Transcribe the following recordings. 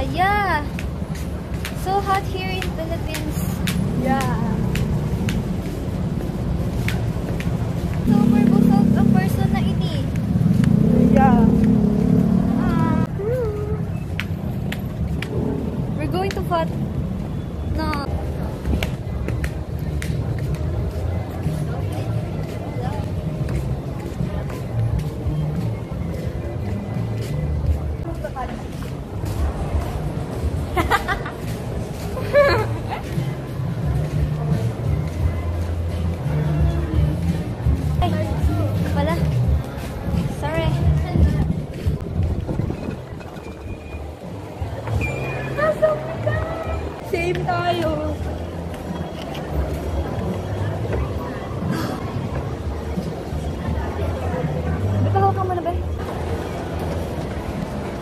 Yeah. So hot here in Philippines. Yeah. Super busog ang person na ini. Yeah. We're going to fat. No. Wala. Sorry. Same tayo. Bitaw ka muna ba?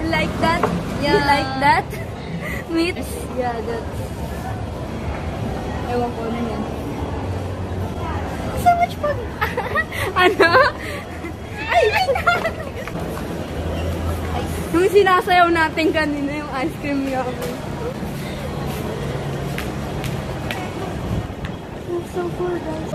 Like that? Yeah. You like that? Meat? Yeah, that. Ewan ko ano yan. So much fun. Ano? Ay! Yung sinasayaw natin kanina, yung ice cream yummy. I'm so full, guys.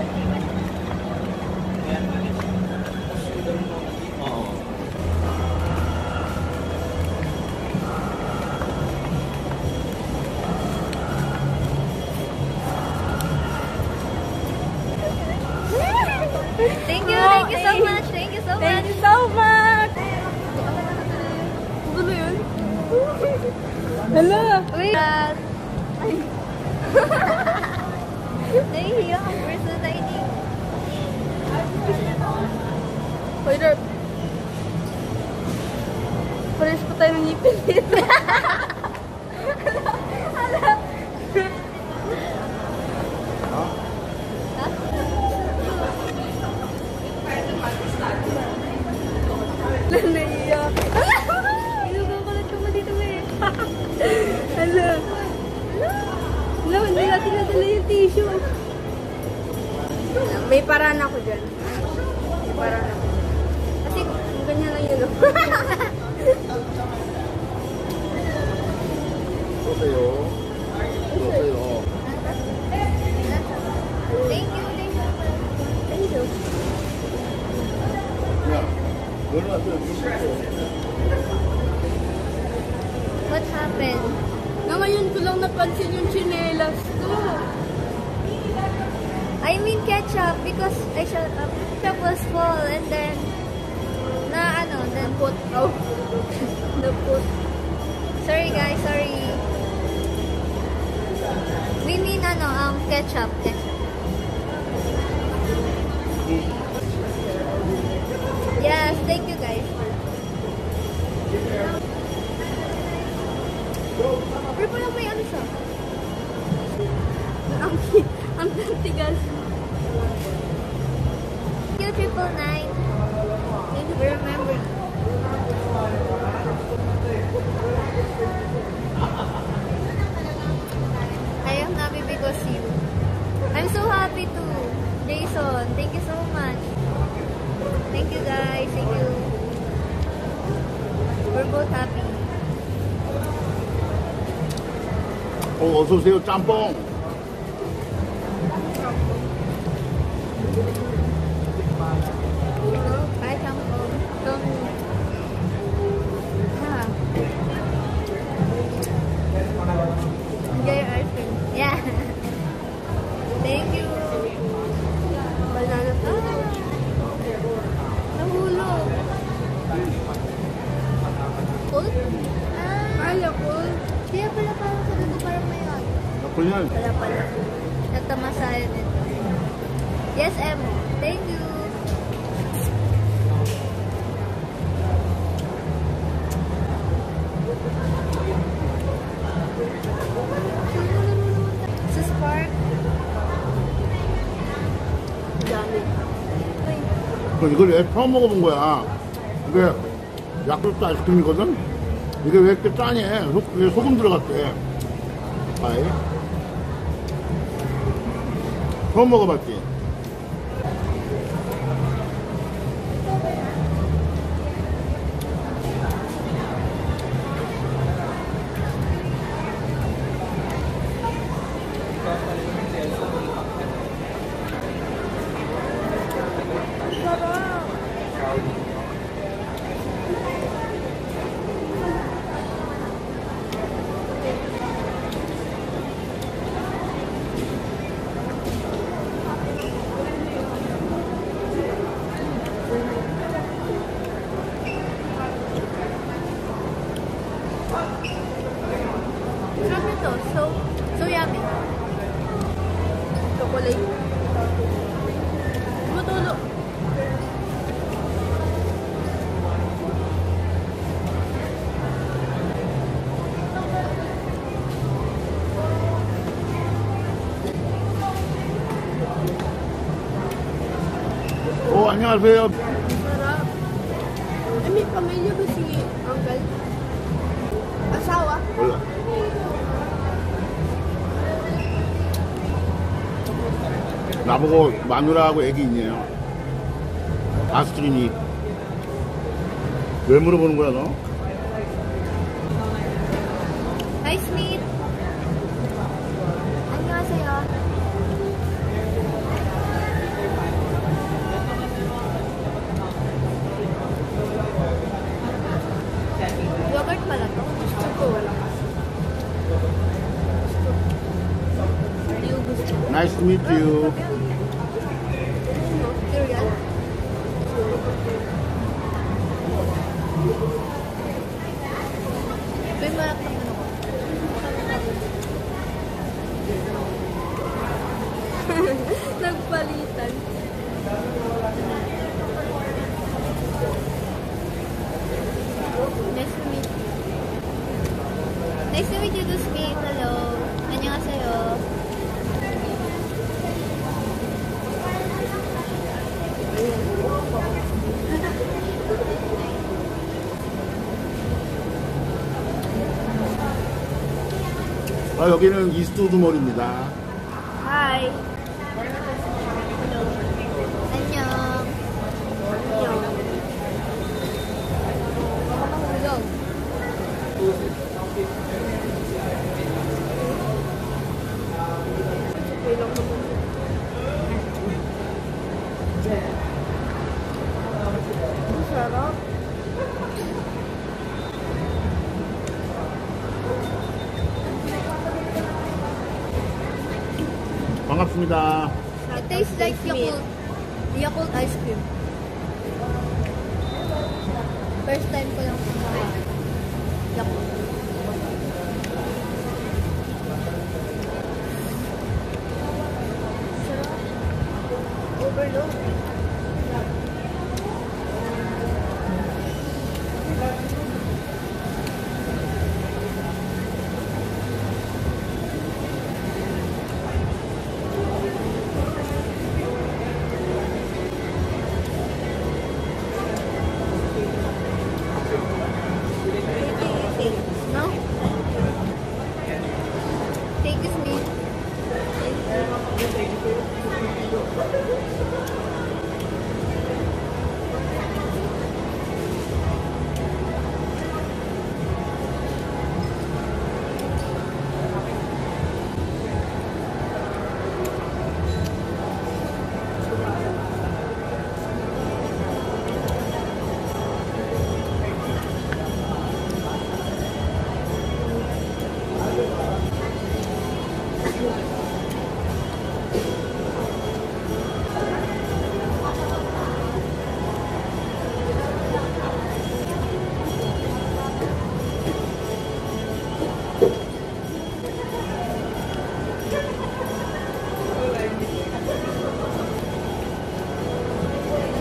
Thank you so much. Thank you so Thank much. you so much! Ano yun? Hala! Wait. Nahihiya ang person na ini. Wait up. Pares pa tayo ng ngipin dito. Hala! Nahihiya. Inugukulat ko mo dito eh. Hala! Hala, hindi natin nadala yung tissue. May paraan ako dyan. May paraan ako. Kasi ganyan lang yun. 보세요. 보세요. Thank you. Thank you. 야, 연락 왔어요. What happened? Na ngayon ko lang napansin yung chinelas ko. I mean ketchup because I shut up. Ketchup was full and then then Put out. The put. sorry guys, sorry. We mean ketchup. Yes, thank you guys. Pero parang may ano siya. Ang tigas. Thank you, 999. Thank you for remembering. I am happy because you. I'm so happy too. Jason, thank you so much. Thank you guys. Thank you. We're both happy. 어서 오세요, 짬뽕. Bye, Champong. Enjoy your ice cream. Yeah. Thank you. Banana. Nahulog. Cool? Ay, cool. Kaya pala parang sa dugo parang may ano. 그냥 Wala pala. Nagtamasayan nito. Yes, Emo. Thank you. Sa Spark. Dami. Uy. 이걸 왜 처음 먹어본 거야? 이게 야쿠르트 아이스크림이거든? 이게 왜 이렇게 짜니? 이게 소금 들어갔대. 아이. 처음 먹어봤지? Sarap nito. So yummy. Chocolate. Matulog. 안녕하세요. Sarap. Ay, may pamilya ba si Uncle? Asawa? 몰라. 나보고 마누라하고 애기 있냐요. 아스트린이. 왜 물어보는 거야, 너? Hi, Smith. 안녕하세요. Yogurt pala to. Gusto ko wala kasi. Hindi ko gusto. Nice to meet you. Cereal. May malak ng ano ko. Nagpalitan. Nice to meet you. Nice to meet you, Smith. Hello. 안녕하세요. 여기는 이스트우드몰입니다. Hi. 안녕. Anong? Baka mahulog. Okay lang naman. Ang sarap. 반갑습니다. It tastes like Yakult. Yakult ice cream. First time ko lang kumain. Yakult. Sarap. Overload. No? Take this meat.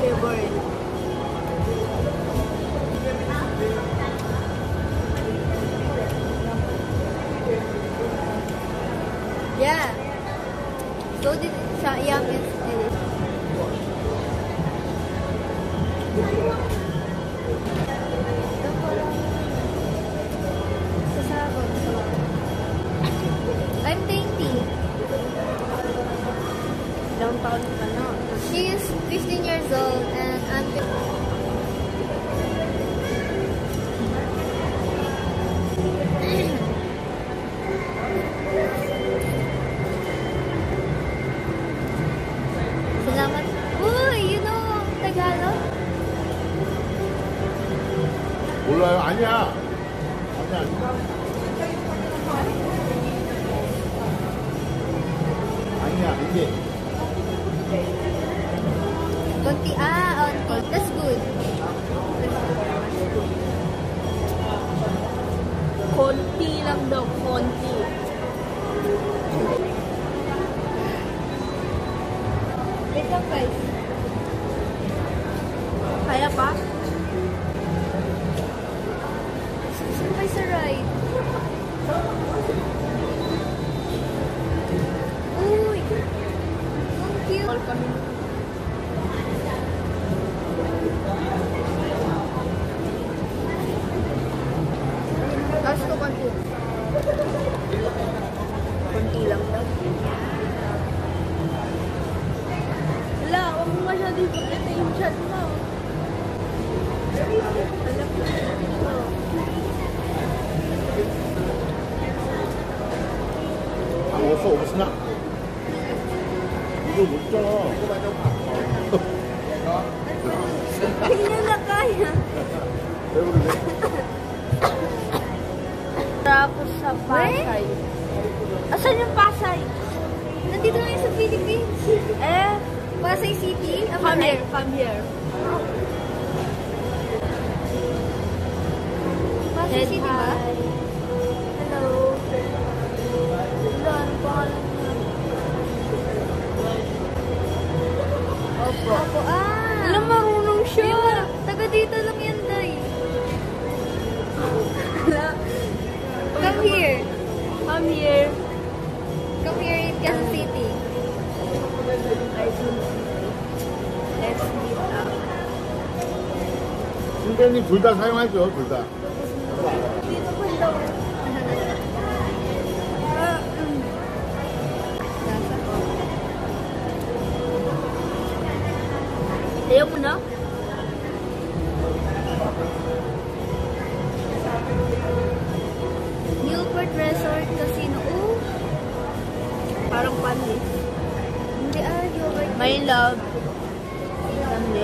Favorite. Yeah. So did siya yummy and delicious. Sasabog. I'm dainty. Ilang taon ka na? She is 15 years old and I'm Salamat. Uy, you know Tagalog? 몰라요? 아니야. 아니야. 아니야, 이게. Konti. Onti. That's good. Konti lang daw. Konti. Kaya pa? Sabay sa ride. Uy! Ang cute. All kami. Last to konti. Konti lang daw. Wala, huwag mo masyado ipakita yung chat mo. Alam ko. 아, 없어, 없으나? 이거 먹잖아. Hindi niya na kaya. 왜 그러지? Tapos sa Pasay. Asan yung Pasay? Nandito lang yung sa Philippines. Eh, Pasay City. come here, come here. Pasay City ba? Hello. Wala, ano pangalan niya? Opo. Opo, ah! Alam, marunong siya. Di ba? Taga dito lang yan, Day. Come here. Come here. Come here in Quezon City. Let's meet up. 선배님 둘 다 사용하죠, 둘 다. Dito pa daw. Ayaw mo na? Newport Resort Casino. Oh, Parang panis. hindi Newport. My love.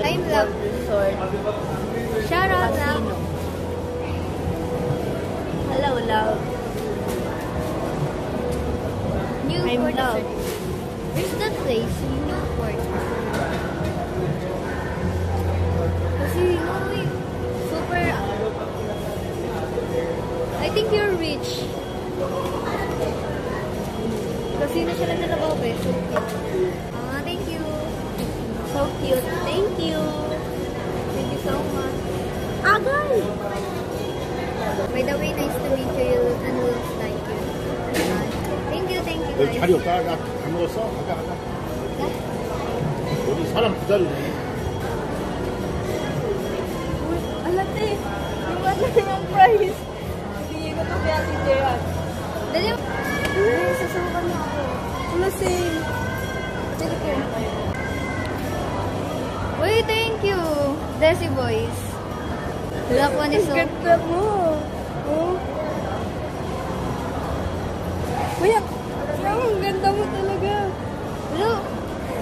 I'm love. Resort. Shout out lang. Casino. Hello, love. Newport I'm love. Resort. Where's that place? Newport. Kasi, uy, super, I think you're rich. Kasi na sila nalabaw, be. So cute. Thank you. So cute. Thank you. Thank you so much. Agay! By the way, nice to meet you and looks like you. Thank you, 여기 guys. 자리 없다. 나 다 먹었어? 가자, 가자. 여기 사람 기다리네. Alate! Yung ano yung price? Bigay ko to kay Ate Jeran. Dali mo. Ay, sasukan mo ako. Wala same. Dali ko. Uy, thank you. Desi Boys. That one is so... Ganda mo. Oh. Uy, ang ganda mo talaga. Look.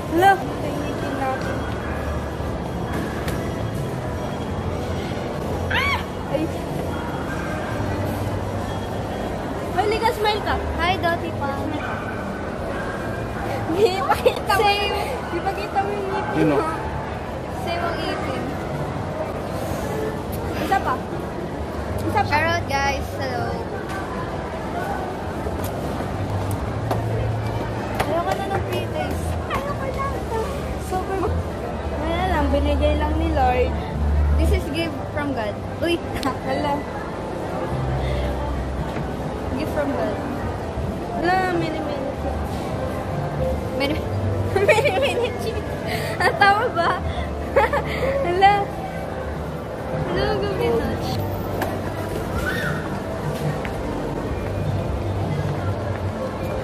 Hala. Tingin natin. Ah! Ay. Halika, smile ka. Hi, Dottie Pang. Ipakita mo. Same. Ipakita mo yung ngipin Sino? mo. Same ang ipin. Isa pa. Isa pa. Shout out, guys. Hello. Ayoko na ng pre-taste. Ayoko na ito. Super. Wala lang, binigay lang ni Lord. This is gift from God. Uy, Wala. gift from God. Wala, mini-mini. Mini cheese. Ang tawa ba? Hala. Hello, good much.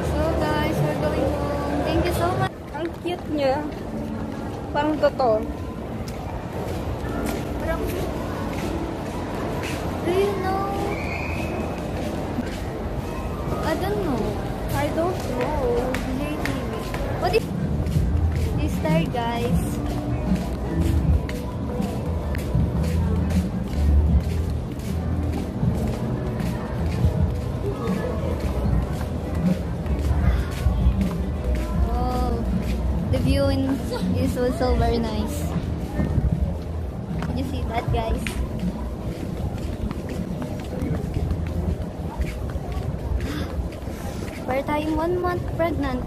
So guys, we're going home. Thank you so much. Ang cute niya. Parang totoo. Parang, do you know? I don't know. I don't know. JTV. What is this star, guys? Oh, the view is also very nice. Did you see that, guys? We're tayong 1 month pregnant.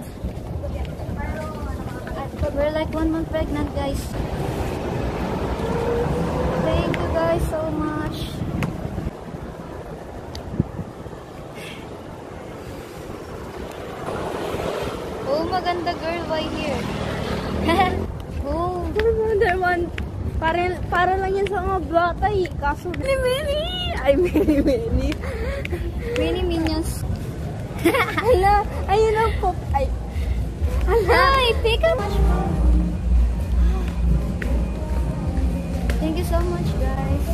We're like 1 month pregnant, guys. Thank you guys so much. Oh, maganda girl. Why here? Oh. Wonder Woman. Para lang yan sa mga bata eh. Kaso, mini. Ay, mini. Mini Minions. Hala, ayun ang pop. Ay. Hala. Hi, pick up. Thank you so much, guys.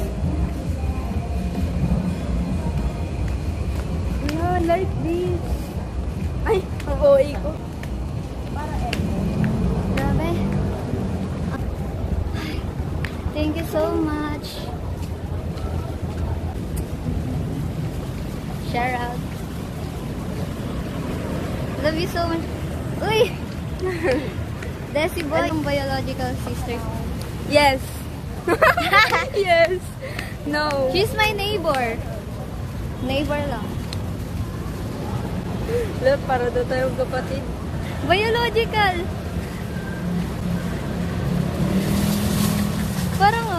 Yeah, like this. Ay, ang OA ko. Para Grabe. Thank you so much. Shout out. Love you so much. Uy! Desi boy, yung biological sister. Yes. Yes. No. She's my neighbor. Neighbor lang. Look, para doon tayong kapatid. Biological. Parang.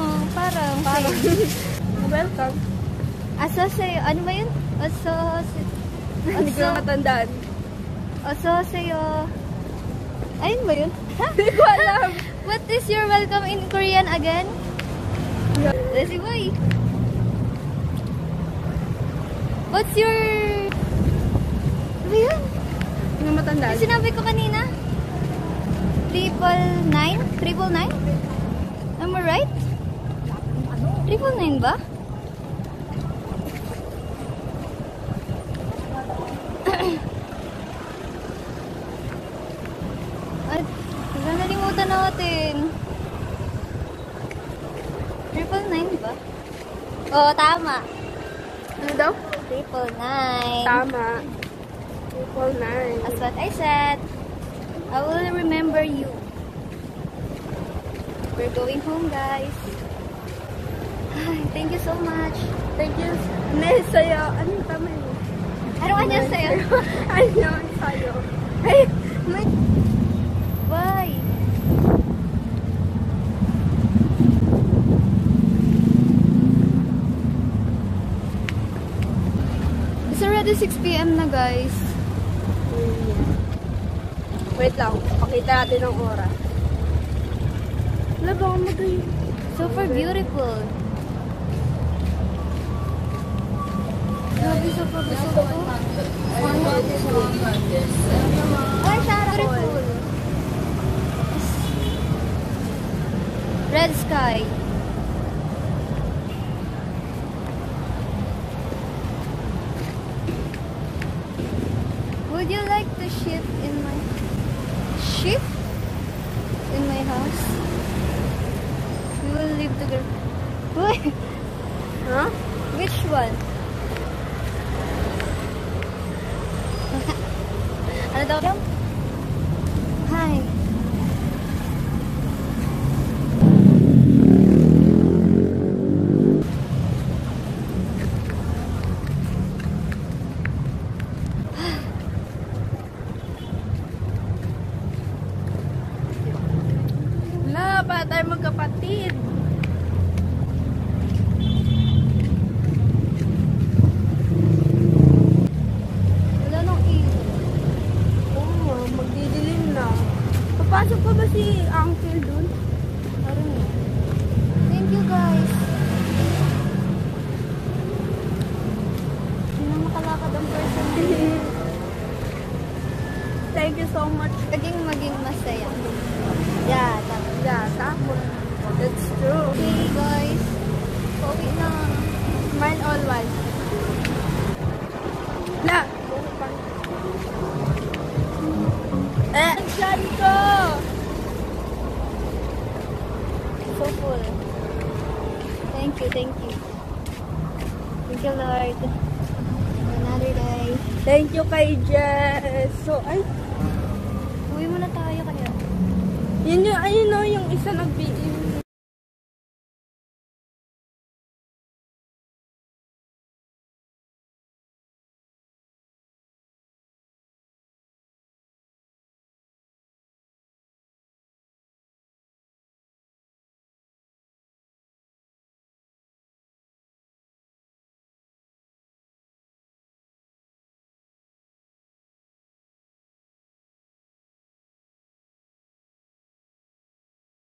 Welcome. Ano ba yun? Hindi ko matandaan. Ayun ba yun? Hindi ko alam. What is your welcome in Korean again? Desi boy. What's your... Ano ba yun? Hindi ko matandaan. Yung sinabi ko kanina? 999? Am I right? 999 ba? At nalimutan natin. 999 ba? Oo, tama. Ano daw? 999. Tama. 999. That's what I said. I will remember you. We're going home, guys. Thank you so much. Thank you. Ne, sa'yo. Ano yung tama yun? Ano kanya sa'yo? Ano sa'yo? Ay, may... Bye. It's already 6 PM na, guys. Wait lang. Pakita natin ang oras. Wala ba akong magayon? Super beautiful. Grabe, super beautiful. Ay, beautiful. Red sky. Would you like to shift in my house? We will live together. Wait, Huh? which one? Ano daw? Hi. Wala, pa tayo magkapatid. Wala nang ilaw. Oo, magdidilim na. Papasok pa ba si Uncle dun? Parang thank you, guys. Hindi na makalakad ang person. Thank you so much. Maging masaya. Yeah, tama. Yeah, tama. That's true. Okay, guys. Pauwi na. Mine all white. La! Diyan ko! So full. Thank you, thank you. Thank you, Lord. Another day. Thank you kay Jess. So, ay, Uwi muna tayo kaya. yun yung, ayun o, yung isa